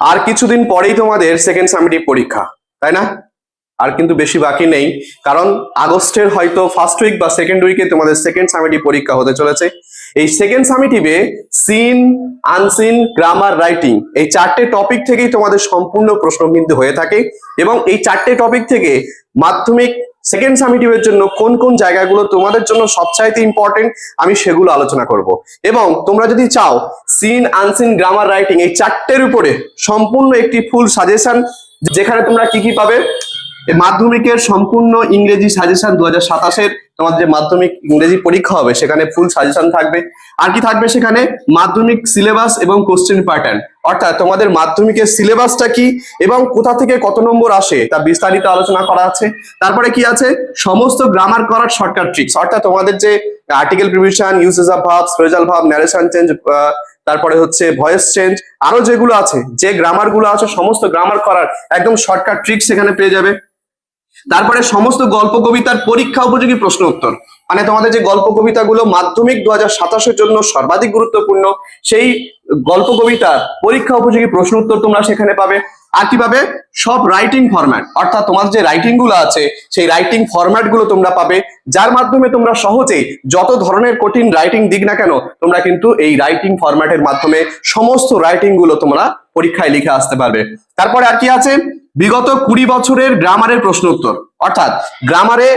আর কিছুদিন পরেই তোমাদের সেকেন্ড সামেটিভ পরীক্ষা, তাই না? আর কিন্তু বেশি বাকি নেই, কারণ আগস্টের হয়তো ফার্স্ট উইক বা সেকেন্ড উইকে তোমাদের সেকেন্ড সামেটিভ পরীক্ষা হতে চলেছে। এই সেকেন্ড সামেটিভে সিন, আনসিন, গ্রামার, রাইটিং এই চারটে টপিক থেকেই তোমাদের সম্পূর্ণ প্রশ্ন কিন্তু হয়ে থাকে, এবং এই চারটে টপিক থেকে মাধ্যমিক সেকেন্ড সামেটিভের জন্য কোন কোন জায়গাগুলো তোমাদের জন্য সবচাইতে ইম্পর্টেন্ট আমি সেগুলো আলোচনা করব। এবং তোমরা যদি চাও সিন, আনসিন, গ্রামার, রাইটিং এই চারটের উপরে সম্পূর্ণ একটি ফুল সাজেশন, যেখানে তোমরা কি কি পাবে, মাধ্যমিকের সম্পূর্ণ ইংরেজি সাজেশন 2027-এর তোমাদের যে মাধ্যমিক ইংরেজি পরীক্ষা হবে সেখানে ফুল সাজেশন থাকবে। আর কি থাকবে সেখানে, মাধ্যমিক সিলেবাস এবং কোশ্চেন প্যাটার্ন, অর্থাৎ তোমাদের মাধ্যমিকের সিলেবাসটা কি এবং কোথা থেকে কত নম্বর আসে তা বিস্তারিত আলোচনা করা আছে। তারপরে কি আছে, সমস্ত গ্রামার করার শর্টকাট ট্রিক্স, অর্থাৎ তোমাদের যে article provision, uses of verbs, phrasal verb, narration change, তারপরে হচ্ছে ভয়েস চেঞ্জ, আরো যেগুলো আছে, যে গ্রামার গুলো আছে সমস্ত গ্রামার করার একদম শর্টকাট ট্রিক্স সেখানে পেয়ে যাবে। তারপরে সমস্ত গল্প কবিতার পরীক্ষা উপযোগী প্রশ্ন উত্তর, মানে তোমাদের যে গল্প কবিতাগুলো মাধ্যমিক 2027-এর জন্য সর্বাধিক গুরুত্বপূর্ণ, সেই গল্প কবিতার পরীক্ষা উপযোগী প্রশ্ন উত্তর তোমরা সেখানে পাবে। আর কি পাবে, সব রাইটিং ফরম্যাট, অর্থাৎ তোমাদের যে রাইটিং গুলো আছে সেই রাইটিং ফরম্যাট গুলো তোমরা পাবে, যার মাধ্যমে তোমরা সহজেই যত ধরনের কঠিন রাইটিং দিক না কেন তোমরা কিন্তু এই রাইটিং ফরম্যাটের মাধ্যমে সমস্ত রাইটিং গুলো তোমরা পরীক্ষায় লিখে আসতে পারবে। তারপরে আর কি আছে, বিগত 20 বছরের গ্রামারের প্রশ্ন উত্তর, অর্থাৎ গ্রামারে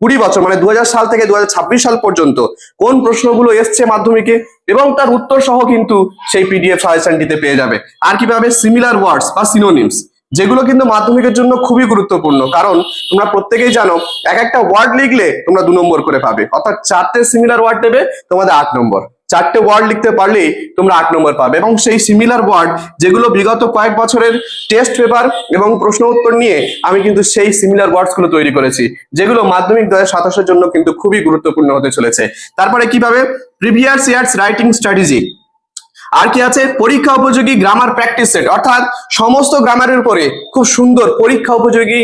20 বছর মানে 2000 সাল থেকে 2026 সাল পর্যন্ত কোন প্রশ্নগুলো এসছে মাধ্যমিকে এবং তার উত্তর সহ কিন্তু সেই পিডিএফ সাজেশনটিতে পেয়ে যাবে। আর কিভাবে, সিমিলার ওয়ার্ডস বা সিনোনিমস, যেগুলো কিন্তু মাধ্যমিকের জন্য খুবই গুরুত্বপূর্ণ, কারণ তোমরা প্রত্যেকেই জানো এক একটা ওয়ার্ড লিখলে তোমরা 2 নম্বর করে পাবে, অর্থাৎ 4টে সিমিলার ওয়ার্ড দেবে তোমাদের 8 নম্বর, 4টে ওয়ার্ড লিখতে পারলেই তোমরা 8 নম্বর পাবে। এবং সেই সিমিলার ওয়ার্ড যেগুলো বিগত কয়েক বছরের টেস্ট পেপার এবং প্রশ্ন উত্তর নিয়ে আমি কিন্তু সেই সিমিলার ওয়ার্ডস গুলো তৈরি করেছি, যেগুলো মাধ্যমিক 2027-এর জন্য কিন্তু খুবই গুরুত্বপূর্ণ হতে চলেছে। তারপরে কিভাবে, প্রিভিয়াস ইয়ার্স রাইটিং স্ট্র্যাটেজি। আর কি আছে, পরীক্ষা উপযোগী গ্রামার প্র্যাকটিস সেট, অর্থাৎ সমস্ত গ্রামারের উপরে খুব সুন্দর পরীক্ষা উপযোগী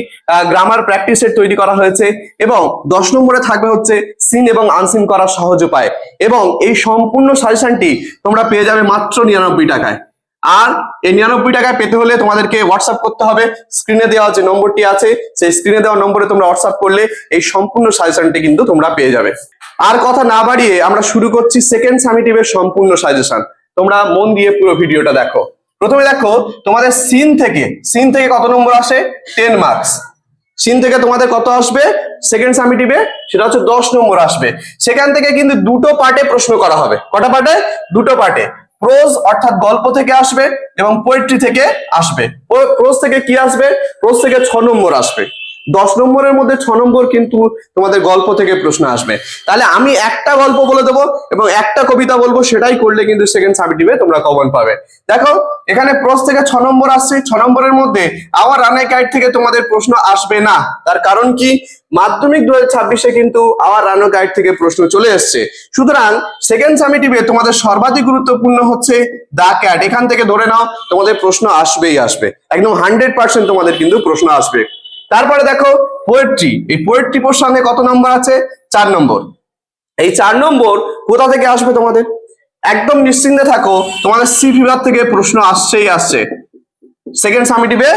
গ্রামার প্র্যাকটিস সেট তৈরি করা হয়েছে। এবং 10 নম্বরে থাকবে হচ্ছে সিন এবং আনসিন করার সহজ উপায়, এবং এই সম্পূর্ণ সাজেশনটি তোমরা পেয়ে যাবে মাত্র 99 টাকায়। আর এই 99 টাকায় পেতে হলে তোমাদেরকে হোয়াটসঅ্যাপ করতে হবে, স্ক্রিনে দেওয়া যে নম্বরটি আছে সেই স্ক্রিনে দেওয়া নম্বরে তোমরা হোয়াটসঅ্যাপ করলে এই সম্পূর্ণ সাজেশনটি কিন্তু তোমরা পেয়ে যাবে। আর কথা না বাড়িয়ে আমরা শুরু করছি সেকেন্ড সামেটিভের সম্পূর্ণ সাজেশন। তোমরা মন দিয়ে পুরো ভিডিওটা দেখো। প্রথমে দেখো তোমাদের সিন থেকে কত নম্বর আসে, 10 মার্কস। সিন থেকে তোমাদের কত আসবে সেকেন্ড সামেটিভে, সেটা হচ্ছে 10 নম্বর আসবে। সেখান থেকে কিন্তু দুটো পার্টে প্রশ্ন করা হবে। কটা পার্টে, দুটো পার্টে। প্রোজ অর্থাৎ গল্প থেকে আসবে এবং পোয়েট্রি থেকে আসবে। প্রোজ থেকে কি আসবে, প্রোজ থেকে 6 নম্বর আসবে। 10 নম্বরের মধ্যে 6 নম্বর কিন্তু তোমাদের গল্প থেকে প্রশ্ন আসবে। তাহলে আমি একটা গল্প বলে দেবো এবং একটা কবিতা বলবো, সেটাই করলে কিন্তু সেকেন্ড সামেটিভে তোমরা কমন পাবে। দেখো এখানে প্রশ্ন থেকে 6 নম্বর আসছে, 6 নম্বরের মধ্যে আওয়ার রানের গাইড থেকে তোমাদের প্রশ্ন আসবে না। তার কারণ কি, মাধ্যমিক 2026-এ কিন্তু আওয়ার রানের গাইড থেকে প্রশ্ন চলে এসছে। সুতরাং সেকেন্ড সামেটিভে তোমাদের সর্বাধিক গুরুত্বপূর্ণ হচ্ছে দা ক্যাট। এখান থেকে ধরে নাও তোমাদের প্রশ্ন আসবেই আসবে, একদম 100% তোমাদের কিন্তু প্রশ্ন আসবে। তারপরে দেখো পোয়েট্রি, এই পোয়েট্রি প্রসঙ্গে কত নম্বর আছে, 4 নম্বর। এই 4 নম্বর কোথা থেকে আসবে তোমাদের, একদম নিশ্চিন্তে থাকো, তোমাদের সি বিভাগ থেকে প্রশ্ন আসছেই আসছে। সেকেন্ড সামেটিভে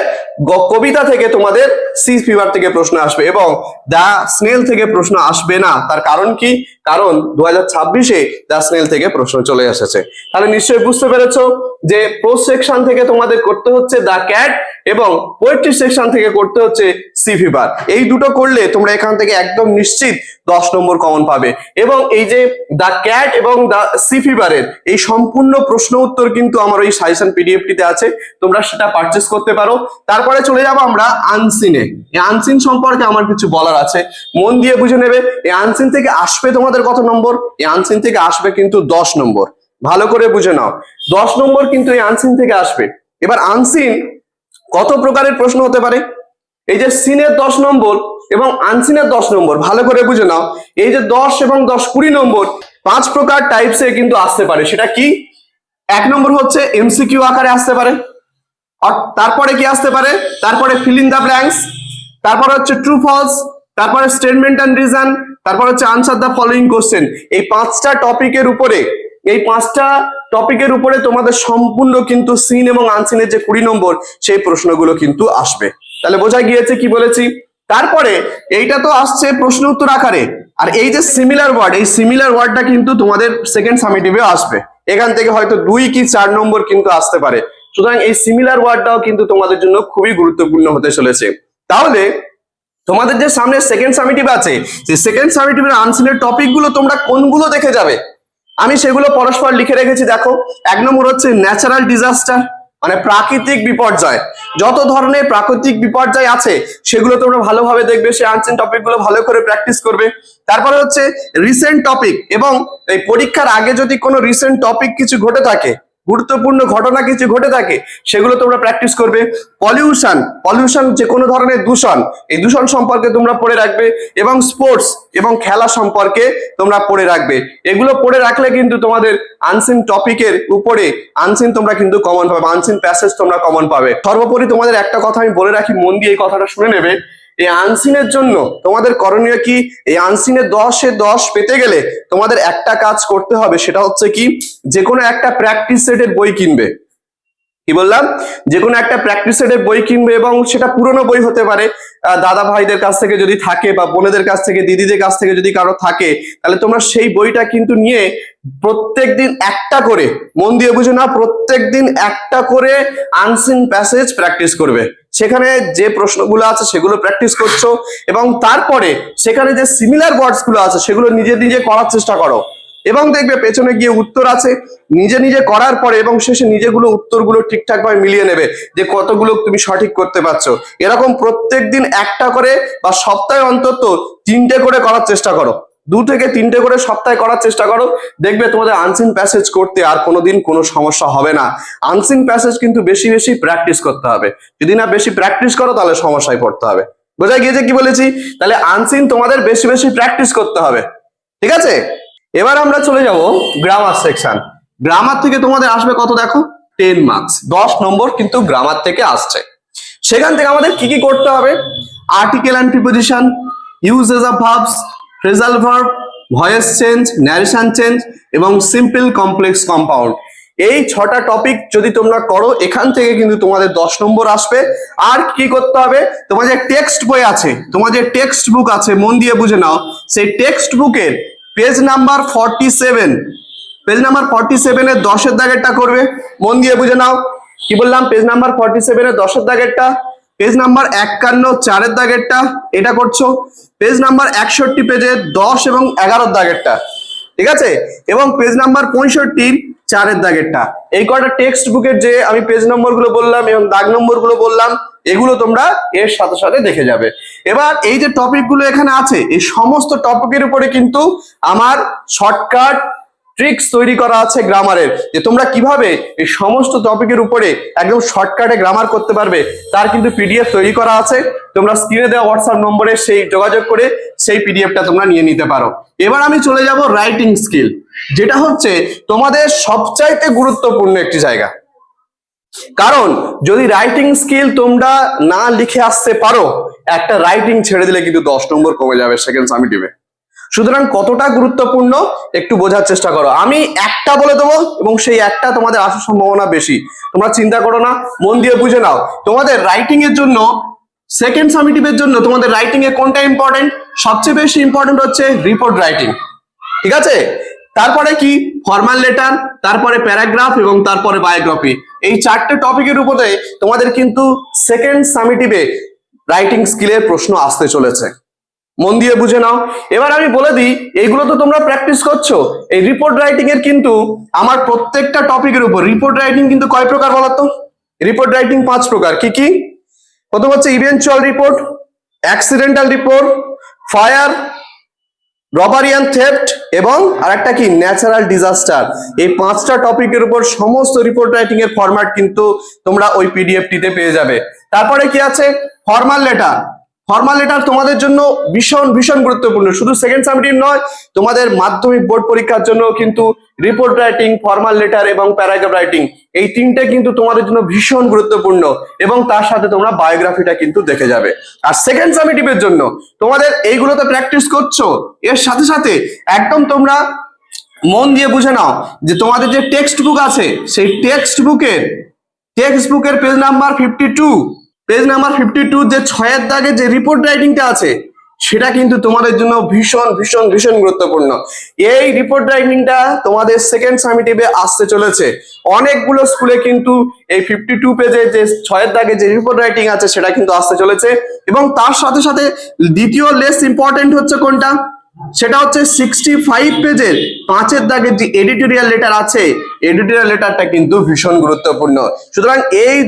কবিতা থেকে তোমাদের সি ফিভার থেকে প্রশ্ন আসবে এবং দা স্নেল থেকে প্রশ্ন আসবে না। তার কারণ কি, কারণ 2026-এ দা স্নেল থেকে প্রশ্ন চলে এসেছে। তাহলে নিশ্চয়ই বুঝতে পেরেছো যে প্রোজ সেকশন থেকে তোমাদের করতে হচ্ছে দা ক্যাট এবং পোয়েট্রি সেকশন থেকে করতে হচ্ছে সি ফিভার। এই দুটো করলে তোমরা এখান থেকে একদম নিশ্চিত 10 নম্বর কমন পাবে। এবং এই যে দা ক্যাট এবং দা সি ফিভারের এই সম্পূর্ণ প্রশ্ন উত্তর কিন্তু আমার ওই সাজেশন পিডিএফটিতে আছে, তোমরা সেটা পারচেজ করতে পারো। তারপরে চলে যাবো আমরা আনসিনে। এই আনসিন সম্পর্কে আমার কিছু বলার আছে, মন দিয়ে বুঝে নেবে। এই আনসিন থেকে আসবে তোমাদের কত নম্বর, এই আনসিন থেকে আসবে কিন্তু 10 নম্বর। ভালো করে বুঝে নাও, 10 নম্বর কিন্তু এই আনসিন থেকে আসবে। এবার আনসিন কত প্রকারের প্রশ্ন হতে পারে, এই যে সিনের 10 নম্বর এবং আনসিনের 10 নম্বর, ভালো করে বুঝে নাও। এই যে 10 এবং 10, 20 নম্বর 5 প্রকার টাইপসে কিন্তু আসতে পারে। সেটা কি, 1 নম্বর হচ্ছে এমসিকিউ আকারে আসতে পারে। তারপরে কি আসতে পারে, তারপরে ফিল ইন দা ব্ল্যাঙ্কস, তারপরে হচ্ছে ট্রু ফলস, তারপরে স্টেটমেন্ট এন্ড রিজন, তারপরে হচ্ছে আনসার দা ফলোইং কোশ্চেন। এই 5টা টপিকের উপরে, এই 5টা টপিকের উপরে তোমাদের সম্পূর্ণ কিন্তু সিন এবং আনসিনের যে 20 নম্বর সেই প্রশ্নগুলো কিন্তু আসবে। তাহলে বোঝা গিয়েছে কি বলেছি। তারপরে এইটা তো আসছে প্রশ্ন উত্তর আকারে, আর এই যে সিমিলার ওয়ার্ড, এই সিমিলার ওয়ার্ডটা কিন্তু তোমাদের সেকেন্ড সামেটিভে আসবে। এখান থেকে হয়তো 2 কি 4 নম্বর কিন্তু আসতে পারে। সুতরাং এই সিমিলার ওয়ার্ডটাও কিন্তু তোমাদের জন্য খুবই গুরুত্বপূর্ণ হতে চলেছে। তাহলে তোমাদের যে সামনে সেকেন্ড সামেটিভ আছে, সেই সেকেন্ড সামেটিভের আনসিনের টপিকগুলো তোমরা কোনগুলো দেখে যাবে আমি সেগুলো পরস্পর লিখে রেখেছি। দেখো, 1 নম্বর হচ্ছে ন্যাচারাল ডিজাস্টার, মানে প্রাকৃতিক বিপর্যয়। যত ধরনের প্রাকৃতিক বিপর্যয় আছে সেগুলো তোমরা ভালোভাবে দেখবে, সেই আনসিন টপিকগুলো ভালো করে প্র্যাকটিস করবে। তারপরে হচ্ছে রিসেন্ট টপিক, এবং এই পরীক্ষার আগে যদি কোনো রিসেন্ট টপিক কিছু ঘটে থাকে, গুরুত্বপূর্ণ ঘটনা কিছু ঘটে থাকে, সেগুলো তোমরা প্র্যাকটিস করবে। পলিউশন, পলিউশন যে কোনো ধরনের দূষণ, এই দূষণ সম্পর্কে তোমরা পড়ে রাখবে। এবং স্পোর্টস এবং খেলা সম্পর্কে তোমরা পড়ে রাখবে। এগুলো পড়ে রাখলে কিন্তু তোমাদের আনসিন টপিকের উপরে আনসিন তোমরা কিন্তু কমন পাবে, আনসিন প্যাসেজ তোমরা কমন পাবে। সর্বোপরি তোমাদের একটা কথা আমি বলে রাখি, মন দিয়ে এই কথাটা শুনে নেবে। এই আনসিনের জন্য তোমাদের করণীয় কি, এই আনসিনের 10-এ 10 পেতে গেলে তোমাদের একটা কাজ করতে হবে, সেটা হচ্ছে কি, যে কোনো একটা প্র্যাকটিস সেটের বই কিনবে। কি বললাম, যে কোনো একটা প্র্যাকটিস সেটের বই কিনবে, এবং সেটা পুরনো বই হতে পারে, দাদা ভাইদের কাছ থেকে যদি থাকে, বা বোনেদের কাছ থেকে, দিদিদের কাছ থেকে যদি কারো থাকে, তাহলে তোমরা সেই বইটা কিন্তু নিয়ে প্রত্যেকদিন একটা করে, মন দিয়ে বুঝে না, প্রত্যেকদিন একটা করে আনসিন প্যাসেজ প্র্যাকটিস করবে। সেখানে যে প্রশ্নগুলো আছে সেগুলো প্র্যাকটিস করছো, এবং তারপরে সেখানে যে সিমিলার ওয়ার্ডস গুলো আছে সেগুলো নিজে নিজে করার চেষ্টা করো, এবং দেখবে পেছনে গিয়ে উত্তর আছে, নিজে নিজে করার পরে এবং শেষে নিজেগুলো উত্তরগুলো ঠিকঠাক ভাবে মিলিয়ে নেবে যে কতগুলো তুমি সঠিক করতে পারছো। এরকম প্রত্যেকদিন একটা করে, বা সপ্তাহে অন্তত 3টে করে করার চেষ্টা করো, 2 থেকে 3টে করে সপ্তাহে করার চেষ্টা করো। দেখবে তোমাদের আনসিন প্যাসেজ করতে আর কোনোদিন কোনো সমস্যা হবে না। আনসিন প্যাসেজ কিন্তু বেশি বেশি প্র্যাকটিস করতে হবে, যদি না বেশি প্র্যাকটিস করো তাহলে সমস্যায় পড়তে হবে। বোঝা গিয়েছে কি বলেছি? তাহলে আনসিন তোমাদের বেশি বেশি প্র্যাকটিস করতে হবে, ঠিক আছে? এবার আমরা চলে যাব গ্রামার সেকশন। গ্রামার থেকে তোমাদের আসবে কত দেখো, 10 মার্কস, 10 নম্বর কিন্তু গ্রামার থেকে আসছে। সেখান থেকে আমাদের কি কি করতে হবে, article and preposition, uses of verbs, phrasal verb, voice change, narration change, এবং সিম্পল কমপ্লেক্স কম্পাউন্ড। এই 6টা টপিক যদি তোমরা করো, এখান থেকে কিন্তু তোমাদের 10 নম্বর আসবে। আর কি করতে হবে, তোমার যে টেক্সট বই আছে, তোমার যে টেক্সট বুক আছে, মন দিয়ে বুঝে নাও, সেই টেক্সট বুকের পেজ নাম্বার 47, পেজ নাম্বার 47 এর 10-এর দাগেরটা করবে। মন দিয়ে বুঝে নাও, কি বললাম, পেজ নাম্বার 47 এর 10-এর দাগেরটা, পেজ নাম্বার 51 4-এর দাগেরটা এটা করছো, পেজ নাম্বার 61 পেজে 10 এবং 11-এর দাগেরটা, ঠিক আছে, এবং পেজ নাম্বার 65 4-এর দাগেরটা। এই কয়টা টেক্সট বুকের যে আমি পেজ নম্বর গুলো বললাম এবং দাগ নম্বর গুলো বললাম, এগুলো তোমরা এর সাথে সাথে দেখে যাবে। এবার এই যে টপিক গুলো এখানে আছে, এই সমস্ত টপিকের উপরে কিন্তু আমার শর্টকাট ট্রিক্স তৈরি করা আছে গ্রামারের, যে তোমরা কিভাবে এই সমস্ত টপিকের উপরে একদম শর্টকাটে গ্রামার করতে পারবে, তার কিন্তু পিডিএফ তৈরি করা আছে। তোমরা স্ক্রিনে দেওয়া হোয়াটসঅ্যাপ নম্বরে সেই যোগাযোগ করে সেই পিডিএফটা তোমরা নিয়ে নিতে পারো। এবার আমি চলে যাব রাইটিং স্কিল, যেটা হচ্ছে তোমাদের সবচাইতে গুরুত্বপূর্ণ একটি জায়গা। কারণ যদি রাইটিং স্কিল তোমরা না লিখে আসতে পারো, একটা রাইটিং ছেড়ে দিলে কিন্তু 10 নম্বর কমে যাবে সেকেন্ড সামেটিভে। সুতরাং কতটা গুরুত্বপূর্ণ একটু বোঝার চেষ্টা করো। আমি একটা বলে দেবো এবং সেই একটা তোমাদের আসার সম্ভাবনা বেশি, তোমরা চিন্তা করো না, মন দিয়ে বুঝে নাও। তোমাদের রাইটিং এর জন্য, সেকেন্ড সামেটিভের জন্য তোমাদের রাইটিং এ কোনটা ইম্পর্টেন্ট, সবচেয়ে বেশি ইম্পর্টেন্ট হচ্ছে রিপোর্ট রাইটিং, ঠিক আছে? তারপরে কি, ফর্মাল লেটার, তারপরে প্যারাগ্রাফ, এবং তারপরে বায়োগ্রাফি। এই 4টে টপিকের উপরে তোমাদের কিন্তু সেকেন্ড সামেটিভে রাইটিং স্কিলের প্রশ্ন আসতে চলেছে, মন দিয়ে বুঝে নাও। এবার আমি বলে দিই, এইগুলো তো তোমরা প্র্যাকটিস করছো। এই রিপোর্ট রাইটিং এর কিন্তু আমার প্রত্যেকটা টপিকের উপর রিপোর্ট রাইটিং কিন্তু কয় প্রকার বলো তো? রিপোর্ট রাইটিং 5 প্রকার। কি কি? প্রথম হচ্ছে eventual report, accidental report, fire, robbery and theft, এবং আরেকটা কি, ন্যাচারাল ডিজাস্টার। এই 5টা টপিকের উপর সমস্ত রিপোর্ট রাইটিং এর ফরম্যাট কিন্তু তোমরা ওই পিডিএফটিতে পেয়ে যাবে। তারপরে কি আছে, ফর্মাল লেটার। ফর্মাল লেটার তোমাদের জন্য ভীষণ ভীষণ গুরুত্বপূর্ণ, শুধু সেকেন্ড সামেটিভ নয়, তোমাদের মাধ্যমিক বোর্ড পরীক্ষার জন্য কিন্তু রিপোর্ট রাইটিং, ফর্মাল লেটার এবং প্যারাগ্রাফ রাইটিং, এই 3টে কিন্তু তোমাদের জন্য ভীষণ গুরুত্বপূর্ণ, এবং তার সাথে তোমরা বায়োগ্রাফিটা কিন্তু দেখে যাবে। আর সেকেন্ড সামেটিভের জন্য তোমাদের এইগুলোতে প্র্যাকটিস করছো, এর সাথে সাথে একদম তোমরা মন দিয়ে বুঝে নাও যে তোমাদের যে টেক্সট বুক আছে সেই টেক্সট বুকের পেজ নাম্বার 52 যে 6 দাগে যে রিপোর্ট রাইটিংটা আছে সেটা কিন্তু তোমাদের জন্য ভীষণ ভীষণ ভীষণ গুরুত্বপূর্ণ। এই রিপোর্ট রাইটিংটা তোমাদের সেকেন্ড সামিটিভে আসতে চলেছে। অনেকগুলো স্কুলে কিন্তু এই 52 পেজে যে 6 দাগে যে রিপোর্ট রাইটিং আছে সেটা কিন্তু আসতে চলেছে। এবং তার সাথে সাথে দ্বিতীয় লেস ইম্পর্টেন্ট হচ্ছে কোনটা, সেটা হচ্ছে 65 পেজের 5 দাগের যে এডিটোরিয়াল লেটার আছে, এডিটোরিয়াল লেটারটা কিন্তু ভীষণ গুরুত্বপূর্ণ। সুতরাং এই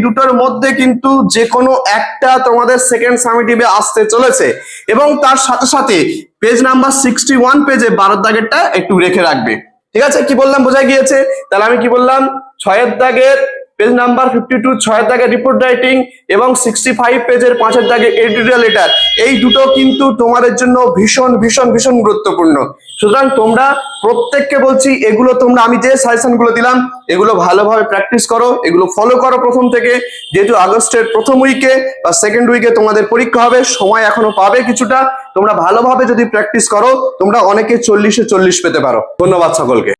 দুটোর মধ্যে কিন্তু যে কোনো একটা তোমাদের সেকেন্ড সামিটিভে আসতে চলেছে। এবং তার সাথে সাথে পেজ নাম্বার 61 পেজে 12 দাগেরটা একটু রেখে রাখবে। ঠিক আছে, কি বললাম বোঝা গিয়েছে? তাহলে আমি কি বললাম, 6 দাগের পেজ নাম্বার 52 6 দাগের রিপোর্ট রাইটিং এবং 65 পেজের 5 দাগের এডিটোরিয়াল লেটার, এই দুটো কিন্তু তোমাদের জন্য ভীষণ ভীষণ ভীষণ গুরুত্বপূর্ণ। সুতরাং তোমরা প্রত্যেককে বলছি এগুলো তোমরা, আমি যে সাজেশন গুলো দিলাম এগুলো ভালোভাবে প্র্যাকটিস করো, এগুলো ফলো করো প্রথম থেকে। যেহেতু আগস্টের প্রথম উইকে বা সেকেন্ড উইকে তোমাদের পরীক্ষা হবে, সময় এখনো পাবে কিছুটা, তোমরা ভালোভাবে যদি প্র্যাকটিস করো তোমরা অনেকে 40-এ 40 পেতে পারো। ধন্যবাদ সকলকে।